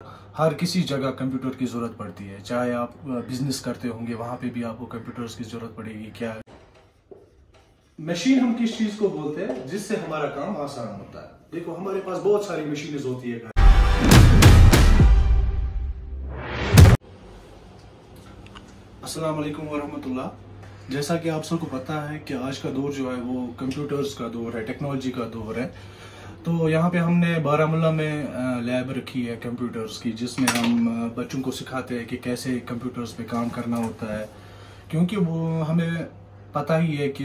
हर किसी जगह कंप्यूटर की ज़रूरत पड़ती है। चाहे आप बिजनेस करते होंगे, वहाँ पे भी आपको कंप्यूटर्स की ज़रूरत पड़ेगी। क्या मशीन हम किस चीज़ को बोलते हैं जिससे हमारा काम आसान होता है? देखो, हमारे पास बहुत सारी मशीनें होती है। अस्सलाम वालेकुम वरहमतुल्लाह। जैसा कि आप सबको पता है कि आज का दौर जो है वो कंप्यूटर्स का दौर है, टेक्नोलॉजी का दौर है। तो यहाँ पे हमने बारामूला में लैब रखी है कंप्यूटर्स की, जिसमें हम बच्चों को सिखाते हैं कि कैसे कंप्यूटर्स पे काम करना होता है। क्योंकि वो हमें पता ही है कि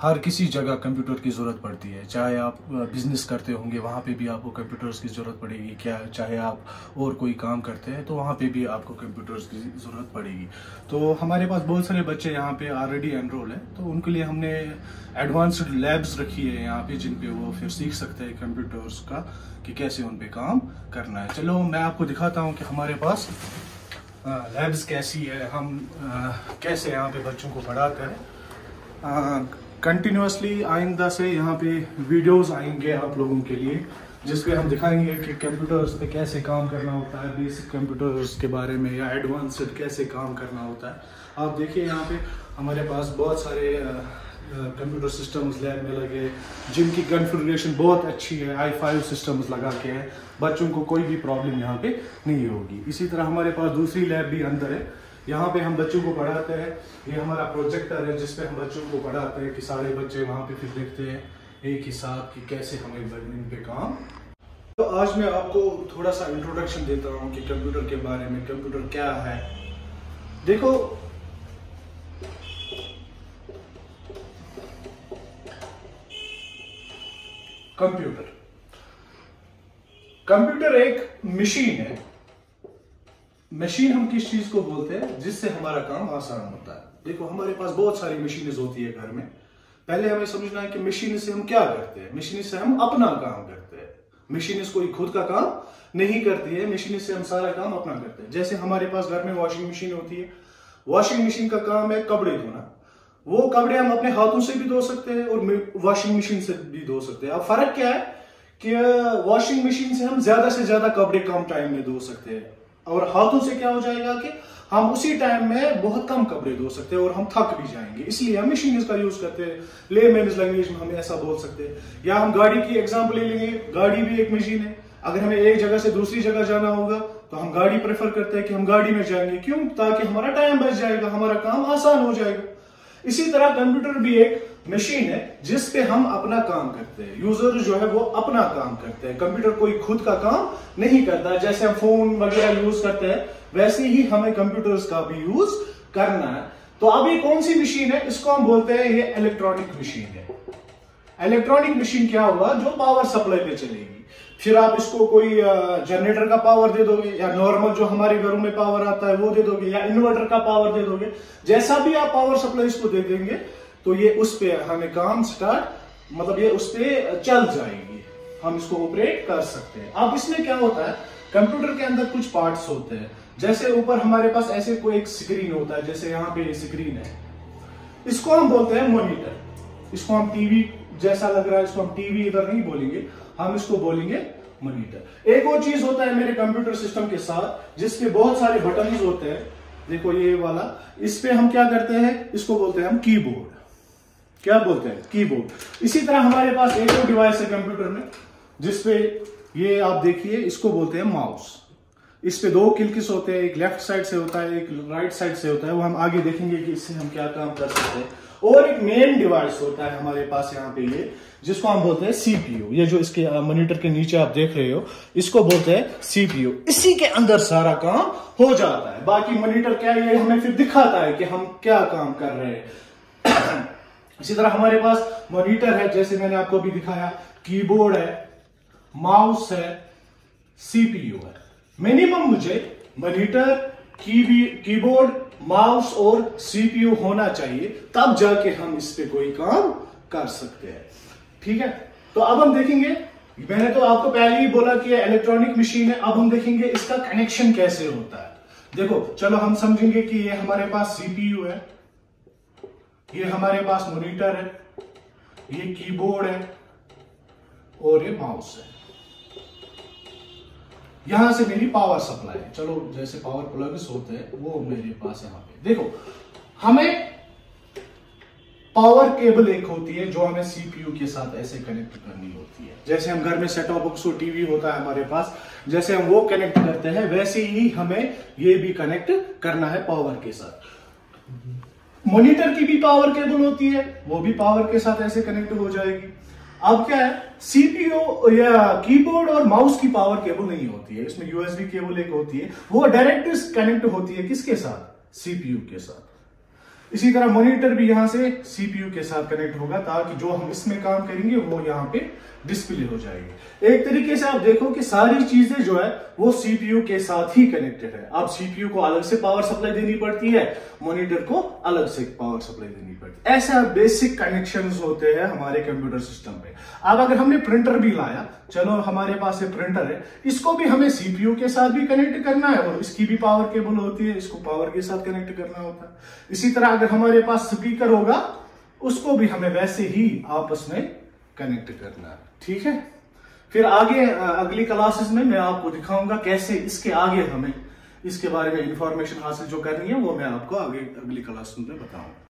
हर किसी जगह कंप्यूटर की ज़रूरत पड़ती है। चाहे आप बिजनेस करते होंगे, वहाँ पे भी आपको कंप्यूटर्स की ज़रूरत पड़ेगी। क्या चाहे आप और कोई काम करते हैं तो वहाँ पे भी आपको कंप्यूटर्स की ज़रूरत पड़ेगी। तो हमारे पास बहुत सारे बच्चे यहाँ पे ऑलरेडी एनरोल हैं, तो उनके लिए हमने एडवांस्ड लैब्स रखी है यहाँ पे, जिन पे वो फिर सीख सकते हैं कंप्यूटर्स का कि कैसे उन पे काम करना है। चलो मैं आपको दिखाता हूँ कि हमारे पास लैब्स कैसी है, हम कैसे यहाँ पे बच्चों को पढ़ाते हैं। कंटिन्यूसली आइंदा से यहाँ पे वीडियोस आएंगे आप लोगों के लिए, जिसपे हम दिखाएंगे कि कंप्यूटर्स पे कैसे काम करना होता है, बेसिक कंप्यूटर्स के बारे में या एडवांस्ड कैसे काम करना होता है। आप देखिए यहाँ पे हमारे पास बहुत सारे कंप्यूटर सिस्टम्स लैब में लगे, जिनकी कॉन्फ़िगरेशन बहुत अच्छी है। i5 सिस्टम्स लगा के है, बच्चों को कोई भी प्रॉब्लम यहाँ पे नहीं होगी। इसी तरह हमारे पास दूसरी लैब भी अंदर है, यहाँ पे हम बच्चों को पढ़ाते हैं। ये हमारा प्रोजेक्टर है जिसपे हम बच्चों को पढ़ाते हैं कि सारे बच्चे वहाँ पे फिर देखते हैं एक ही साथ कि कैसे हमें इन पे काम। तो आज मैं आपको थोड़ा सा इंट्रोडक्शन देता हूँ कि कंप्यूटर के बारे में, कंप्यूटर क्या है। देखो, कंप्यूटर एक मशीन है। मशीन हम किस चीज को बोलते हैं जिससे हमारा काम आसान होता है? देखो, हमारे पास बहुत सारी मशीनें होती है घर में। पहले हमें समझना है कि मशीन से हम क्या करते हैं। मशीन से हम अपना काम करते हैं। मशीन कोई खुद का काम नहीं करती है, मशीन से हम सारा काम अपना करते हैं। जैसे हमारे पास घर में वॉशिंग मशीन होती है। वॉशिंग मशीन का काम है कपड़े धोना। वो कपड़े हम अपने हाथों से भी धो सकते हैं और वॉशिंग मशीन से भी धो सकते हैं। अब फर्क क्या है कि वॉशिंग मशीन से हम ज्यादा से ज्यादा कपड़े कम टाइम में धो सकते हैं, और हाथों से क्या हो जाएगा कि हम उसी टाइम में बहुत कम कपड़े धो सकते हैं और हम थक भी जाएंगे। इसलिए हम मशीन का यूज करते हैं। लेमैन्स लैंग्वेज में हम ऐसा बोल सकते हैं। या हम गाड़ी की एग्जांपल ले लेंगे। गाड़ी भी एक मशीन है। अगर हमें एक जगह से दूसरी जगह जाना होगा तो हम गाड़ी प्रेफर करते हैं कि हम गाड़ी में जाएंगे। क्यों? ताकि हमारा टाइम बच जाएगा, हमारा काम आसान हो जाएगा। इसी तरह कंप्यूटर भी एक मशीन है जिसपे हम अपना काम करते हैं। यूजर जो है वो अपना काम करते हैं। कंप्यूटर कोई खुद का काम नहीं करता। जैसे हम फोन वगैरह यूज करते हैं, वैसे ही हमें कंप्यूटर्स का भी यूज करना है। तो अब ये कौन सी मशीन है? इसको हम बोलते हैं ये इलेक्ट्रॉनिक मशीन है। इलेक्ट्रॉनिक मशीन क्या होगा? जो पावर सप्लाई पे चलेगी। फिर आप इसको कोई जनरेटर का पावर दे दोगे, या नॉर्मल जो हमारे घरों में पावर आता है वो दे दोगे, या इन्वर्टर का पावर दे दोगे। जैसा भी आप पावर सप्लाई इसको दे देंगे तो ये उस पे हमें काम स्टार्ट, मतलब ये उस पे चल जाएगी, हम इसको ऑपरेट कर सकते हैं। अब इसमें क्या होता है, कंप्यूटर के अंदर कुछ पार्ट्स होते हैं। जैसे ऊपर हमारे पास ऐसे कोई एक स्क्रीन होता है, जैसे यहाँ पे स्क्रीन है, इसको हम बोलते हैं मॉनिटर। इसको हम टीवी जैसा लग रहा है, इसको हम टीवी इधर नहीं बोलेंगे, हम इसको बोलेंगे मॉनिटर। एक और चीज होता है मेरे कंप्यूटर सिस्टम के साथ, जिसके बहुत सारे बटन होते हैं। देखो ये वाला, इस पे हम क्या करते हैं, इसको बोलते हैं हम कीबोर्ड। क्या बोलते हैं? कीबोर्ड। इसी तरह हमारे पास एक और डिवाइस है कंप्यूटर में, जिसपे ये आप देखिए, इसको बोलते हैं माउस। इस पे दो क्लिक्स होते हैं, एक लेफ्ट साइड से होता है, एक राइट साइड से होता है। वो हम आगे देखेंगे कि इससे हम क्या काम कर सकते हैं। और एक मेन डिवाइस होता है हमारे पास यहाँ पे ये, जिसको हम बोलते हैं सीपीयू। ये जो इसके मॉनिटर के नीचे आप देख रहे हो, इसको बोलते हैं सीपीयू। इसी के अंदर सारा काम हो जाता है। बाकी मॉनिटर क्या है, ये हमें फिर दिखाता है कि हम क्या काम कर रहे हैं। इसी तरह हमारे पास मॉनिटर है, जैसे मैंने आपको अभी दिखाया, कीबोर्ड है, माउस है, सीपीयू है। मिनिमम मुझे मॉनिटर, कीबोर्ड, माउस और सीपीयू होना चाहिए, तब जाके हम इस पे कोई काम कर सकते हैं। ठीक है, तो अब हम देखेंगे, मैंने तो आपको पहले ही बोला कि इलेक्ट्रॉनिक मशीन है। अब हम देखेंगे इसका कनेक्शन कैसे होता है। देखो, चलो हम समझेंगे कि ये हमारे पास सीपीयू है, ये हमारे पास मॉनिटर है, ये कीबोर्ड है और ये माउस है। यहां से मेरी पावर सप्लाई है। चलो जैसे पावर प्लग्स होते हैं वो मेरे पास यहाँ पे देखो, हमें पावर केबल एक होती है जो हमें सीपीयू के साथ ऐसे कनेक्ट करनी होती है। जैसे हम घर में सेट टॉप बॉक्स और टीवी होता है हमारे पास, जैसे हम वो कनेक्ट करते हैं वैसे ही हमें ये भी कनेक्ट करना है पावर के साथ। मॉनिटर की भी पावर केबल होती है, वो भी पावर के साथ ऐसे कनेक्ट हो जाएगी। अब क्या है, सीपीयू या कीबोर्ड और माउस की पावर केबल नहीं होती है, इसमें यूएसबी केबल एक होती है, वो डायरेक्ट कनेक्ट होती है किसके साथ, सीपीयू के साथ। इसी तरह मॉनिटर भी यहां से सीपीयू के साथ कनेक्ट होगा ताकि जो हम इसमें काम करेंगे वो यहाँ पे डिस्प्ले हो जाएगी। एक तरीके से आप देखो कि सारी चीजें जो है वो सीपीयू के साथ ही कनेक्टेड है। अब सीपीयू को अलग से पावर सप्लाई देनी पड़ती है, मॉनिटर को अलग से पावर सप्लाई देनी पड़ती है। ऐसा बेसिक कनेक्शंस होते हैं हमारे कंप्यूटर सिस्टम पे। अब अगर हमने प्रिंटर भी लाया, चलो हमारे पास ये प्रिंटर है, इसको भी हमें सीपीयू के साथ भी कनेक्ट करना है और इसकी भी पावर केबल होती है, इसको पावर के साथ कनेक्ट करना होता है। इसी तरह अगर हमारे पास स्पीकर होगा उसको भी हमें वैसे ही आपस में कनेक्ट करना है। ठीक है, फिर आगे अगली क्लासेस में मैं आपको दिखाऊंगा कैसे इसके आगे हमें इसके बारे में इंफॉर्मेशन हासिल जो करनी है वो मैं आपको आगे अगली क्लास में बताऊंगा।